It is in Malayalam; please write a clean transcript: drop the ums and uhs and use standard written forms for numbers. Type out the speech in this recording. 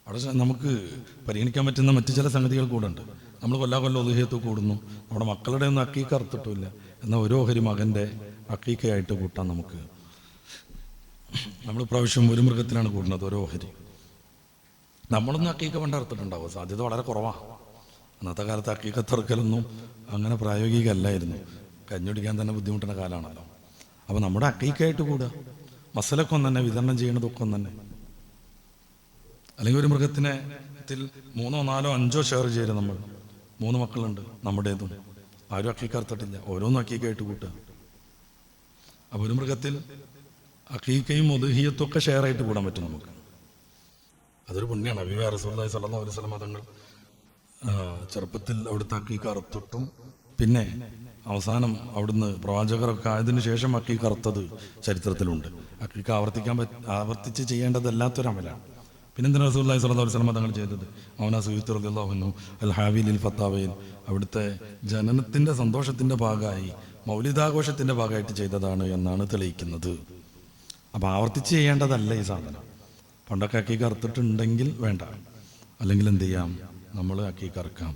അവിടെ നമുക്ക് പരിഗണിക്കാൻ പറ്റുന്ന മറ്റു ചില സംഗതികൾ കൂടെ ഉണ്ട്. നമ്മൾ കൊല്ലം ഉദുഹിയത്ത് കൂടുന്നു, നമ്മുടെ മക്കളുടെ ഒന്നും അക്കീക്ക അറുത്തിട്ടില്ല, എന്നാൽ ഓരോ ഓഹരി മകൻ്റെ അക്കീക്കയായിട്ട് കൂട്ടാൻ നമുക്ക്. നമ്മൾ പ്രാവശ്യം ഒരു മൃഗത്തിലാണ് കൂടുന്നത്, ഓരോ ഓഹരി. നമ്മളൊന്നും അക്കീക്ക പണ്ട് അറുത്തിട്ടുണ്ടാവും, സാധ്യത വളരെ കുറവാണ്. അന്നത്തെ കാലത്ത് അക്കീക്ക തറുക്കലൊന്നും അങ്ങനെ പ്രായോഗികമല്ലായിരുന്നു, കഞ്ഞൊടിക്കാൻ തന്നെ ബുദ്ധിമുട്ടുന്ന കാലമാണല്ലോ. അപ്പോൾ നമ്മുടെ അക്കീക്കായിട്ട് കൂടുക, മസലൊക്കെ ഒന്ന് തന്നെ, വിതരണം ചെയ്യണതൊക്കെ ഒന്ന് തന്നെ. അല്ലെങ്കിൽ ഒരു മൃഗത്തിനെ 3, 4, 5 ഷെയർ ചെയ്ത് നമ്മൾ 3 മക്കളുണ്ട്, നമ്മുടേതും ആരും അക്കീക്ക അറുത്തിട്ടില്ല, ഓരോന്നും അക്കീക്കായിട്ട് കൂട്ടുക. അപ്പോൾ ഒരു മൃഗത്തിൽ അക്കീക്കയും ഉദ്ഹിയത്തും ഒക്കെ ഷെയർ ആയിട്ട് കൂടാൻ പറ്റും നമുക്ക്. അതൊരു പുണ്യമാണ്. ഹബീബ് റസൂലുള്ളാഹി സ്വല്ലല്ലാഹു അലൈഹി വസല്ലം തങ്ങൾ ചെറുപ്പത്തിൽ അവിടുത്തെ അക്കീക്ക അറുത്തിട്ടും പിന്നെ അവസാനം അവിടുന്ന് പ്രവാചകരൊക്കെ ആയതിനു ശേഷം അക്കീക്ക അറുത്തത് ചരിത്രത്തിലുണ്ട്. അക്കീക്ക ആവർത്തിച്ച് ചെയ്യേണ്ടതല്ലാത്തൊരമലാണ്. പിന്നെന്തിനാ റസൂലുള്ളാഹി സ്വല്ലല്ലാഹു അലൈഹി വസല്ലം തങ്ങൾ ചെയ്തത്? മൗലാന സുയൂത്തി റളിയല്ലാഹു അൻഹു അൽ ഹാവിലിൽ ഫത്താവയിൽ അവിടുത്തെ ജനനത്തിൻ്റെ സന്തോഷത്തിൻ്റെ ഭാഗമായി, മൗലിദാഘോഷത്തിൻ്റെ ഭാഗമായിട്ട് ചെയ്തതാണ് എന്നാണ് തെളിയിക്കുന്നത്. അപ്പോൾ ആവർത്തിച്ച് ചെയ്യേണ്ടതല്ല ഈ സാധനം. പണ്ടൊക്കെ അക്കീക്ക അറുത്തിട്ടുണ്ടെങ്കിൽ വേണ്ട, അല്ലെങ്കിൽ എന്ത് ചെയ്യാം, നമ്മൾ അക്കീക്ക അറുക്കാം.